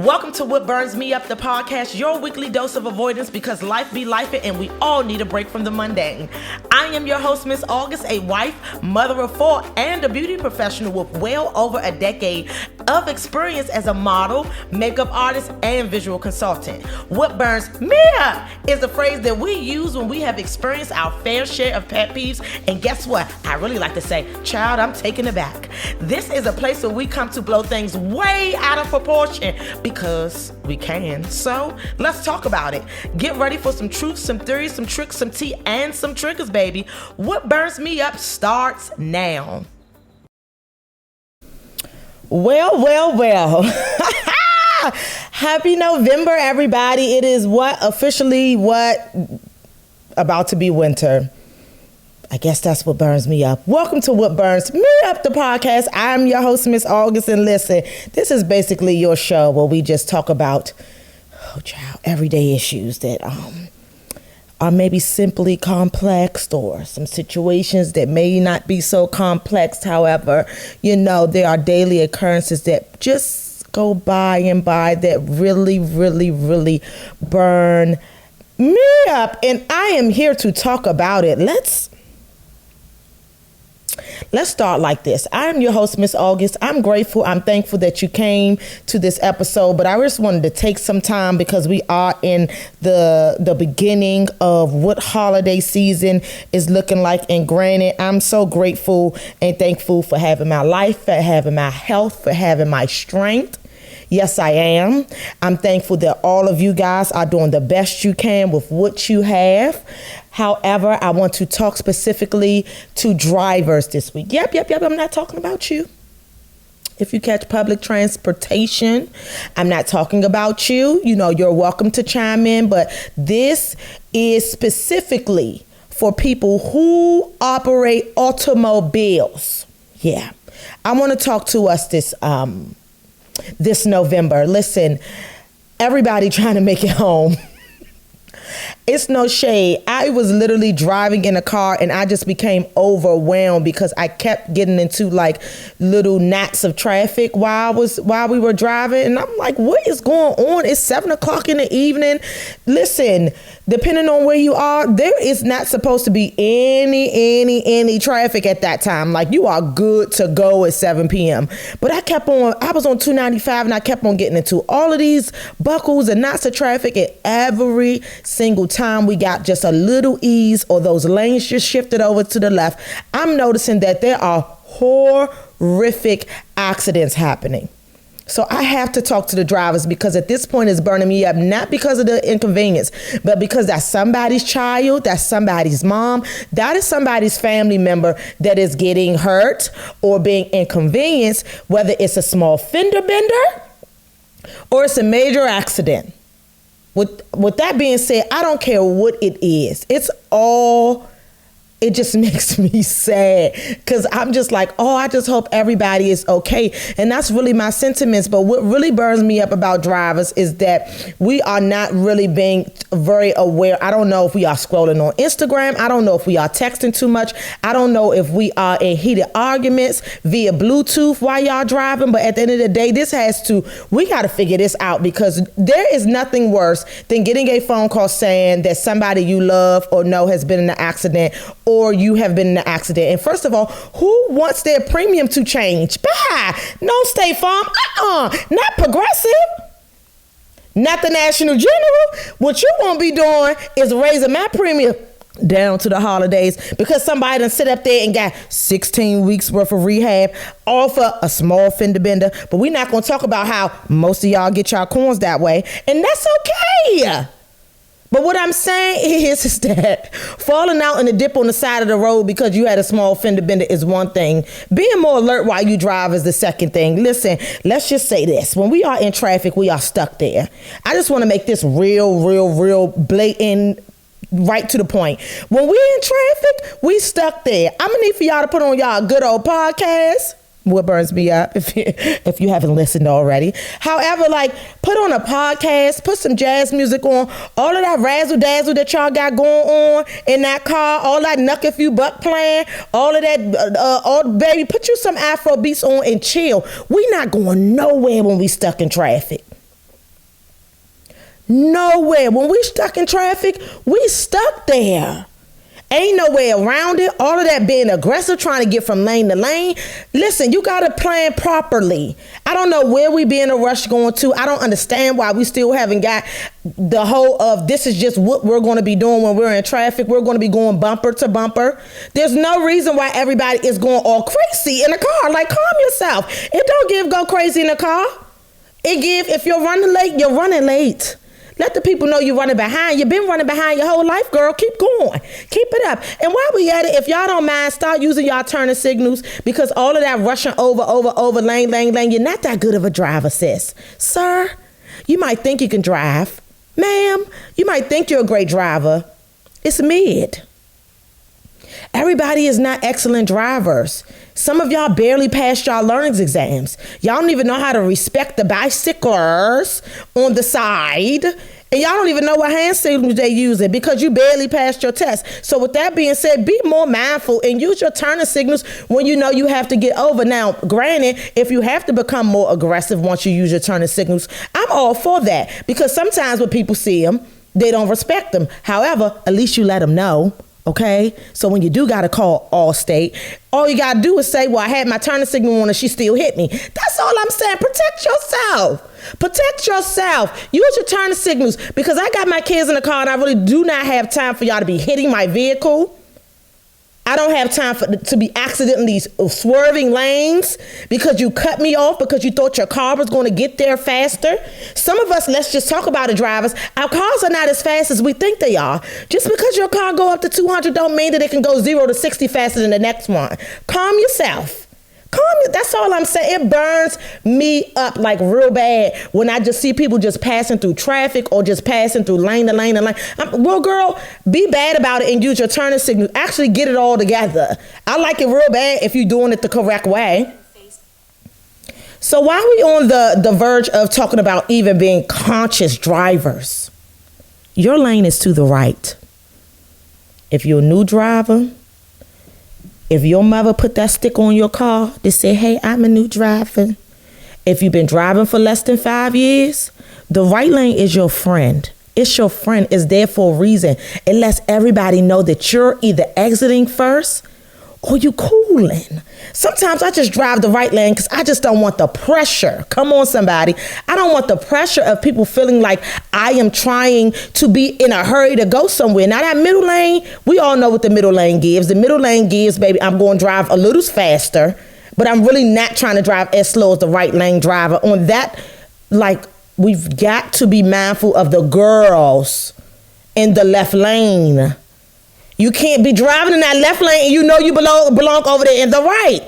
Welcome to What Burns Me Up, the podcast, your weekly dose of avoidance because life be lifing and we all need a break from the mundane. I am your host, Miss August, a wife, mother of four, and a beauty professional with well over a decade of experience as a model, makeup artist, and visual consultant. What burns me up is a phrase that we use when we have experienced our fair share of pet peeves. And guess what? I really like to say, child, I'm taking it back. This is a place where we come to blow things way out of proportion because we can. So let's talk about it. Get ready for some truth, some theories, some tricks, some tea, and some triggers, baby. What burns me up starts now. Well. Happy November, everybody. It is officially about to be winter. I guess that's what burns me up. Welcome to What Burns Me Up, the podcast. I'm your host, Miss August, and listen, this is basically your show where we just talk about, everyday issues that are maybe simply complex or some situations that may not be so complex. However, there are daily occurrences that just go by that really, really, really burn me up. And I am here to talk about it. Let's start like this. I am your host, Miss August. I'm grateful. I'm thankful that you came to this episode, but I just wanted to take some time because we are in the beginning of what holiday season is looking like. And granted, I'm so grateful and thankful for having my life, for having my health, for having my strength. Yes, I am. I'm thankful that all of you guys are doing the best you can with what you have. However, I want to talk specifically to drivers this week. Yep. I'm not talking about you. If you catch public transportation, I'm not talking about you. You're welcome to chime in, but this is specifically for people who operate automobiles. Yeah. I want to talk to us this November. Listen, everybody trying to make it home. It's no shade. I was literally driving in a car and I just became overwhelmed because I kept getting into like little gnats of traffic while we were driving. And I'm like, what is going on? It's 7:00 in the evening. Listen, depending on where you are, there is not supposed to be any traffic at that time. Like you are good to go at 7 p.m. But I was on 295 and I kept on getting into all of these buckles and knots of traffic, and every single time we got just a little ease or those lanes just shifted over to the left, I'm noticing that there are horrific accidents happening. So I have to talk to the drivers because at this point it's burning me up, not because of the inconvenience, but because that's somebody's child, that's somebody's mom, that is somebody's family member that is getting hurt or being inconvenienced, whether it's a small fender bender or it's a major accident. With that being said, I don't care what it is. It just makes me sad because I'm just like, I just hope everybody is okay. And that's really my sentiments. But what really burns me up about drivers is that we are not really being very aware. I don't know if we are scrolling on Instagram. I don't know if we are texting too much. I don't know if we are in heated arguments via Bluetooth while y'all driving. But at the end of the day, we got to figure this out because there is nothing worse than getting a phone call saying that somebody you love or know has been in an accident or you have been in an accident. And first of all, who wants their premium to change? No State Farm. Not Progressive. Not the National General. What you won't be doing is raising my premium down to the holidays because somebody done sit up there and got 16 weeks worth of rehab all for a small fender bender. But we're not going to talk about how most of y'all get y'all coins that way. And that's okay. But what I'm saying is that falling out in a dip on the side of the road because you had a small fender bender is one thing. Being more alert while you drive is the second thing. Listen, let's just say this. When we are in traffic, we are stuck there. I just want to make this real blatant, right to the point. When we in traffic, we stuck there. I'm going to need for y'all to put on y'all good old podcast. What burns me up if you haven't listened already. However, put on a podcast, put some jazz music on, all of that razzle dazzle that y'all got going on in that car, all that knuck if you buck playing, all of that, baby, put you some Afro beats on and chill. We not going nowhere when we stuck in traffic. Nowhere. When we stuck in traffic, we stuck there. Ain't no way around it. All of that being aggressive, trying to get from lane to lane. Listen, you got to plan properly. I don't know where we be in a rush going to. I don't understand why we still haven't got the whole of this is just what we're going to be doing when we're in traffic. We're going to be going bumper to bumper. There's no reason why everybody is going all crazy in a car. Like, calm yourself. It don't give go crazy in a car. It give, if you're running late, you're running late. Let the people know you're running behind. You've been running behind your whole life, girl. Keep going. Keep it up. And while we at it, if y'all don't mind, start using y'all turning signals, because all of that rushing over, lane, you're not that good of a driver, sis. Sir, you might think you can drive. Ma'am, you might think you're a great driver. It's mid. Everybody is not excellent drivers. Some of y'all barely passed y'all learnings exams. Y'all don't even know how to respect the bicyclers on the side. And y'all don't even know what hand signals they using because you barely passed your test. So with that being said, be more mindful and use your turning signals when you know you have to get over. Now, granted, if you have to become more aggressive once you use your turning signals, I'm all for that, because sometimes when people see them, they don't respect them. However, at least you let them know. Okay, so when you do got to call Allstate, all you got to do is say, well, I had my turning signal on and she still hit me. That's all I'm saying. Protect yourself. Protect yourself. Use your turning signals, because I got my kids in the car and I really do not have time for y'all to be hitting my vehicle. I don't have time to be accidentally swerving lanes because you cut me off because you thought your car was going to get there faster. Some of us, let's just talk about the drivers. Our cars are not as fast as we think they are. Just because your car go up to 200 don't mean that it can go 0 to 60 faster than the next one. Calm yourself. That's all I'm saying. It burns me up like real bad when I just see people just passing through traffic or just passing through lane to lane to lane. Well, girl, be bad about it and use your turning signal. Actually get it all together. I like it real bad if you're doing it the correct way. So while we on the verge of talking about even being conscious drivers, your lane is to the right. If you're a new driver, if your mother put that sticker on your car to say, hey, I'm a new driver. If you've been driving for less than 5 years, the right lane is your friend. It's your friend. It's there for a reason. It lets everybody know that you're either exiting first or you cooling. Sometimes I just drive the right lane because I just don't want the pressure. Come on, somebody. I don't want the pressure of people feeling like I am trying to be in a hurry to go somewhere. Now that middle lane, we all know what the middle lane gives. The middle lane gives, baby, I'm going to drive a little faster, but I'm really not trying to drive as slow as the right lane driver. On that, like, we've got to be mindful of the girls in the left lane. You can't be driving in that left lane and you know you belong over there in the right.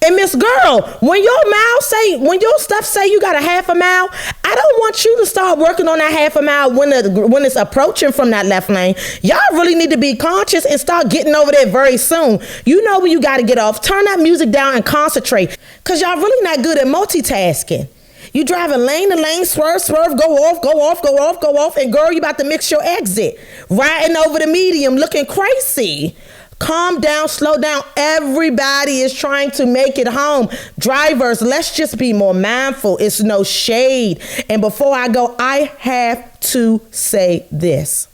And Miss Girl, when your stuff say you got a half a mile, I don't want you to start working on that half a mile when it's approaching from that left lane. Y'all really need to be conscious and start getting over there very soon. You know when you got to get off. Turn that music down and concentrate, because y'all really not good at multitasking. You driving lane to lane, swerve, go off. And girl, you about to mix your exit. Riding over the medium, looking crazy. Calm down, slow down. Everybody is trying to make it home. Drivers, let's just be more mindful. It's no shade. And before I go, I have to say this.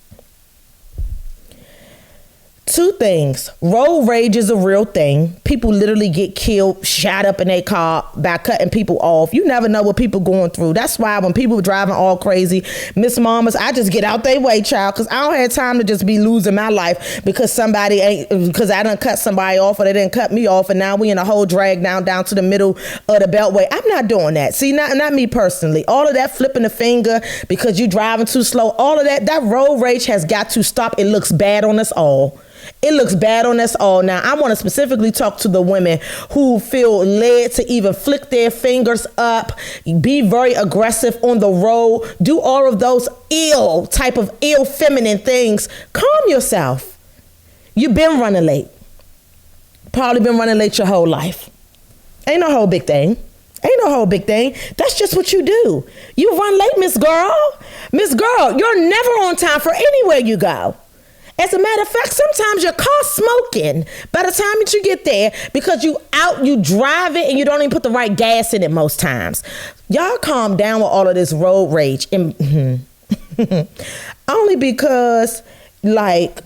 2 things. Road rage is a real thing. People literally get killed, shot up in their car by cutting people off. You never know what people going through. That's why when people are driving all crazy, Miss Mamas, I just get out their way, child, because I don't have time to just be losing my life because because I done cut somebody off or they didn't cut me off, and now we in a whole drag down to the middle of the beltway. I'm not doing that. See, not me personally. All of that flipping the finger because you driving too slow, all of that road rage has got to stop. It looks bad on us all. It looks bad on us all. Now, I want to specifically talk to the women who feel led to even flick their fingers up, be very aggressive on the road, do all of those ill feminine things. Calm yourself. You've been running late. Probably been running late your whole life. Ain't no whole big thing. That's just what you do. You run late, Miss Girl. Miss Girl, you're never on time for anywhere you go. As a matter of fact, sometimes your car's smoking by the time that you get there because you drive it and you don't even put the right gas in it most times. Y'all calm down with all of this road rage. And Only because, like,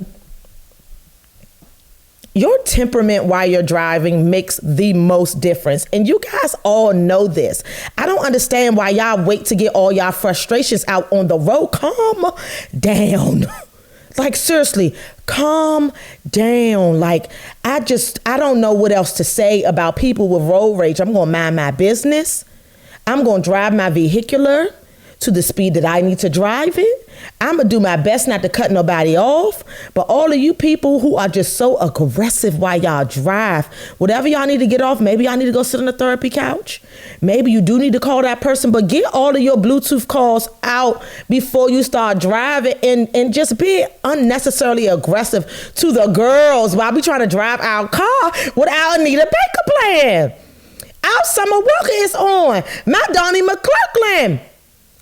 your temperament while you're driving makes the most difference. And you guys all know this. I don't understand why y'all wait to get all y'all frustrations out on the road. Calm down. Like, seriously, calm down. Like, I don't know what else to say about people with road rage. I'm going to mind my business. I'm going to drive my vehicular to the speed that I need to drive it. I'm going to do my best not to cut nobody off. But all of you people who are just so aggressive while y'all drive, whatever y'all need to get off, maybe y'all need to go sit on the therapy couch. Maybe you do need to call that person, but get all of your Bluetooth calls out before you start driving, and just be unnecessarily aggressive to the girls while we trying to drive our car without need a backup plan. Our Summer Walker is on. My Donnie McClurkin,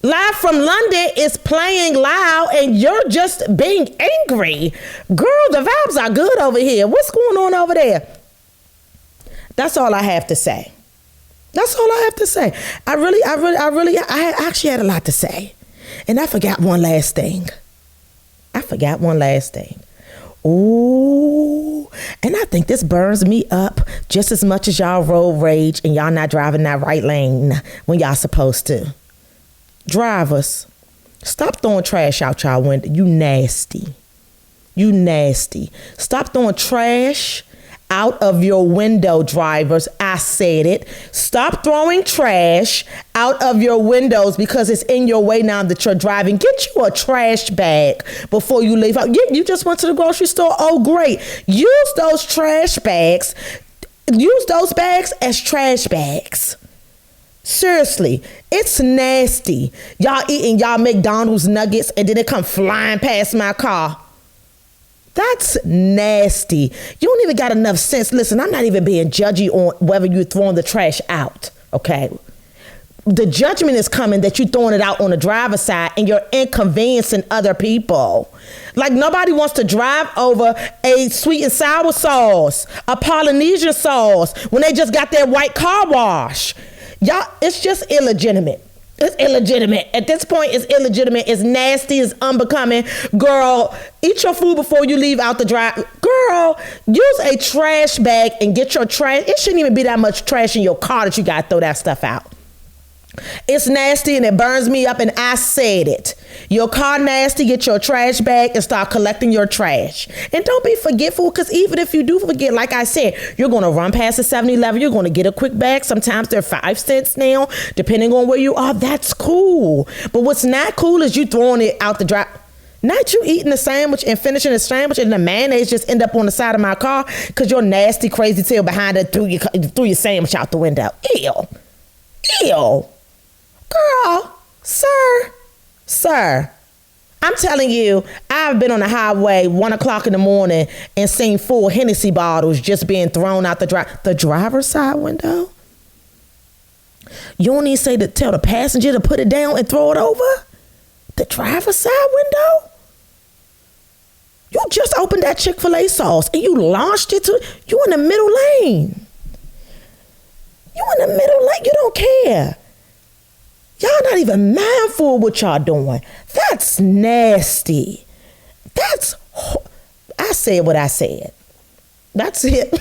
live from London, is playing loud, and you're just being angry. Girl, the vibes are good over here. What's going on over there? That's all I have to say. That's all I have to say. I actually had a lot to say. And I forgot one last thing. Ooh, and I think this burns me up just as much as y'all road rage and y'all not driving that right lane when y'all supposed to. Drivers, stop throwing trash out y'all window. You nasty. Stop throwing trash out of your window, drivers. I said it. Stop throwing trash out of your windows because it's in your way now that you're driving. Get you a trash bag before you leave out. You just went to the grocery store. Oh, great. Use those trash bags. Use those bags as trash bags. Seriously, it's nasty. Y'all eating y'all McDonald's nuggets and then they come flying past my car. That's nasty. You don't even got enough sense. Listen, I'm not even being judgy on whether you're throwing the trash out, okay? The judgment is coming that you're throwing it out on the driver's side and you're inconveniencing other people. Like, nobody wants to drive over a sweet and sour sauce, a Polynesian sauce, when they just got their white car wash. Y'all, it's just illegitimate. It's illegitimate. At this point, it's illegitimate. It's nasty. It's unbecoming. Girl, eat your food before you leave out the drive. Girl, use a trash bag and get your trash. It shouldn't even be that much trash in your car that you got to throw that stuff out. It's nasty and it burns me up, and I said it. Your car nasty, get your trash bag and start collecting your trash. And don't be forgetful, because even if you do forget, like I said, you're going to run past the 7-Eleven, you're going to get a quick bag. Sometimes they're 5 cents now, depending on where you are. That's cool. But what's not cool is you throwing it out the drive. Not you eating the sandwich and finishing the sandwich and the mayonnaise just end up on the side of my car because your nasty, crazy tail behind it threw your sandwich out the window. Ew. Girl, sir, I'm telling you, I've been on the highway 1 o'clock in the morning and seen 4 Hennessy bottles just being thrown out the driver's side window. You don't even say to tell the passenger to put it down and throw it over the driver's side window. You just opened that Chick-fil-A sauce and you launched it you in the middle lane. You don't care. Y'all not even mindful of what y'all doing. That's nasty. I said what I said. That's it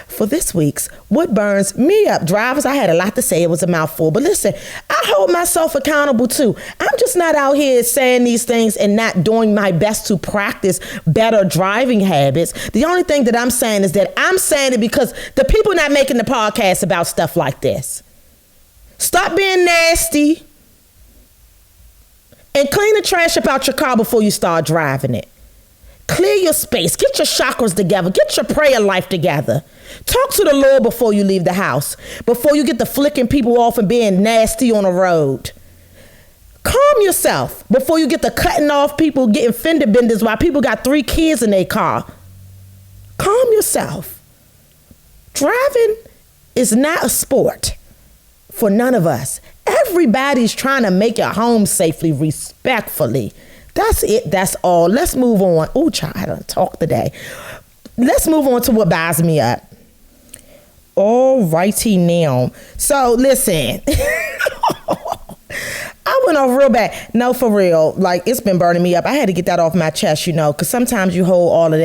for this week's What Burns Me Up. Drivers, I had a lot to say. It was a mouthful. But listen, I hold myself accountable too. I'm just not out here saying these things and not doing my best to practice better driving habits. The only thing that I'm saying is that I'm saying it because the people not making the podcast about stuff like this. Stop being nasty and clean the trash up out your car before you start driving it. Clear your space. Get your chakras together. Get your prayer life together. Talk to the Lord before you leave the house. Before you get to flicking people off and being nasty on the road. Calm yourself before you get to cutting off people, getting fender benders while people got 3 kids in their car. Calm yourself. Driving is not a sport for none of us. Everybody's trying to make it home safely, respectfully. That's it. That's all. Let's move on. Oh, child, I don't talk today. Let's move on to what buys me up. All righty now. So listen, I went off real bad. No, for real. Like, it's been burning me up. I had to get that off my chest, because sometimes you hold all of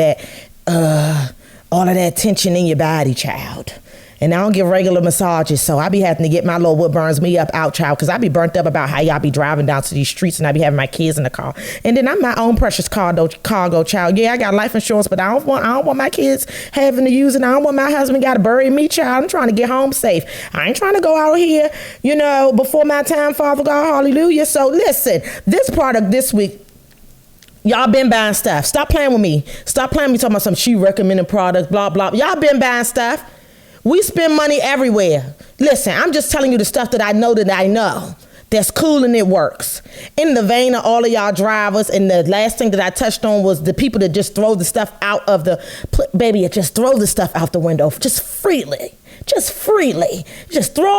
that tension in your body, child. And I don't give regular massages, so I be having to get my little what burns me up out, child, because I be burnt up about how y'all be driving down to these streets and I be having my kids in the car. And then I'm my own precious cargo child. Yeah, I got life insurance, but I don't want my kids having to use it. I don't want my husband got to bury me, child. I'm trying to get home safe. I ain't trying to go out here, before my time, Father God, hallelujah. So listen, this product this week, y'all been buying stuff. Stop playing with me. Stop playing with me talking about some she recommended products, blah, blah. Y'all been buying stuff. We spend money everywhere. Listen, I'm just telling you the stuff that I know that's cool and it works. In the vein of all of y'all drivers, and the last thing that I touched on was the people that just throw the stuff out of just throw the stuff out the window just freely. Just throw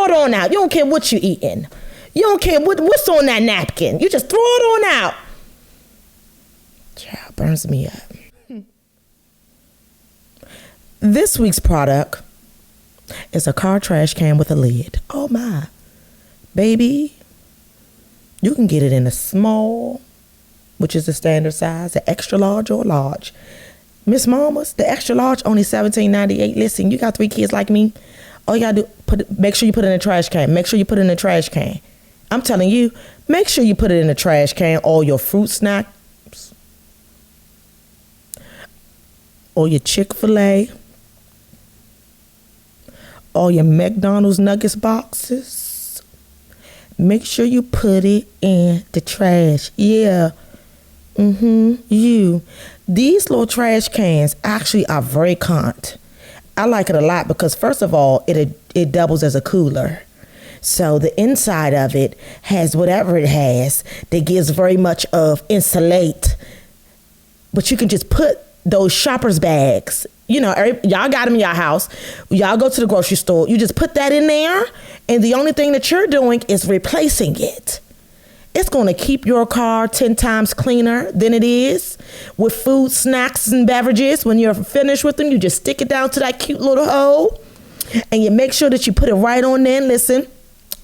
it on out. You don't care what you're eating. You don't care what's on that napkin. You just throw it on out. Child, burns me up. This week's product is a car trash can with a lid. Oh my. Baby, you can get it in a small, which is the standard size, an extra large or large. Miss Mamas, the extra large, only $17.98. Listen, you got 3 kids like me. All you gotta do, make sure you put it in a trash can. Make sure you put it in a trash can. I'm telling you, make sure you put it in a trash can. All your fruit snacks, or your Chick-fil-A, all your McDonald's Nuggets boxes. Make sure you put it in the trash. Yeah. These little trash cans actually are very cont. I like it a lot because, first of all, it doubles as a cooler. So the inside of it has whatever it has that gives very much of insulate. But you can just put those shopper's bags. Y'all got them in your house. Y'all go to the grocery store. You just put that in there, and the only thing that you're doing is replacing it. It's going to keep your car 10 times cleaner than it is with food, snacks, and beverages. When you're finished with them, you just stick it down to that cute little hole, and you make sure that you put it right on there. And listen,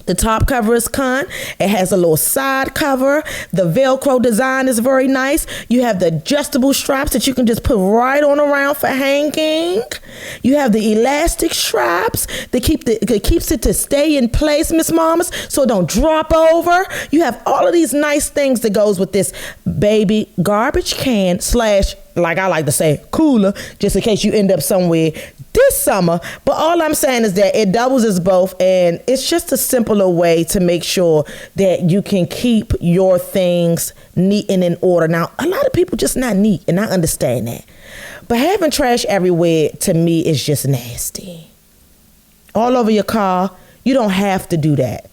the top cover is con. It has a little side cover. The Velcro design is very nice. You have the adjustable straps that you can just put right on around for hanging. You have the elastic straps that keeps it to stay in place, Miss Mamas, so it don't drop over. You have all of these nice things that goes with this baby garbage can / like I like to say, cooler, just in case you end up somewhere this summer. But all I'm saying is that it doubles as both, and it's just a simpler way to make sure that you can keep your things neat and in order. Now, a lot of people just not neat, and I understand that. But having trash everywhere, to me, is just nasty. All over your car, you don't have to do that.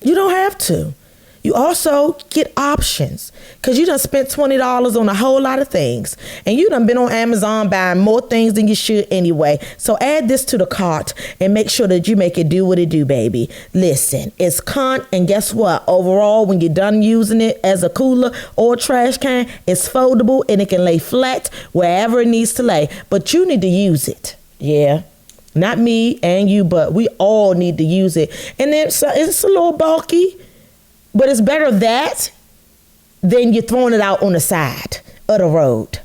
You don't have to. You also get options because you done spent $20 on a whole lot of things, and you done been on Amazon buying more things than you should anyway. So add this to the cart and make sure that you make it do what it do, baby. Listen, it's con, and guess what? Overall, when you're done using it as a cooler or a trash can, it's foldable and it can lay flat wherever it needs to lay. But you need to use it. Yeah. Not me and you, but we all need to use it. And then it's a little bulky. But it's better that than you throwing it out on the side of the road.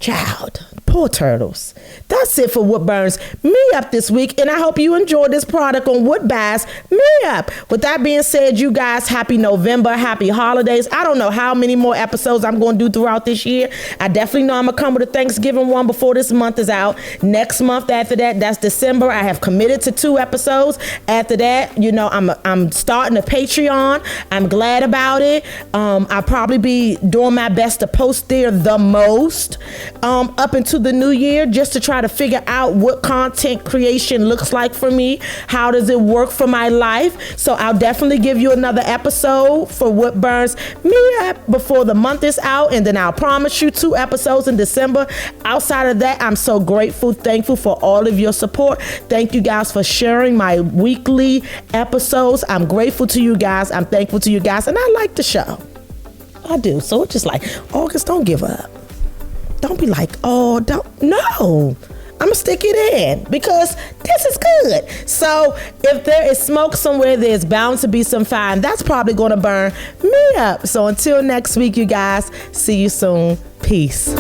Child, poor turtles. That's it for What Burns Me Up this week, and I hope you enjoyed this product on What Buys Me Up. With that being said, you guys, happy November, happy holidays. I don't know how many more episodes I'm going to do throughout this year. I definitely know I'm going to come with a Thanksgiving one before this month is out. Next month after that, that's December. I have committed to 2 episodes. After that, I'm starting a Patreon. I'm glad about it. I'll probably be doing my best to post there the most up into the new year, just to try to figure out what content creation looks like for me. How does it work for my life? So I'll definitely give you another episode for What Burns Me Up before the month is out, and then I'll promise you 2 episodes in December. Outside of that, I'm so grateful, thankful for all of your support. Thank you guys for sharing my weekly episodes. I'm grateful to you guys. I'm thankful to you guys, and I like the show. I do. So it's just like, August, don't give up. Don't be like, oh, don't. No. I'm gonna stick it in because this is good. So if there is smoke somewhere, there's bound to be some fire, and that's probably gonna burn me up. So until next week, you guys, see you soon. Peace.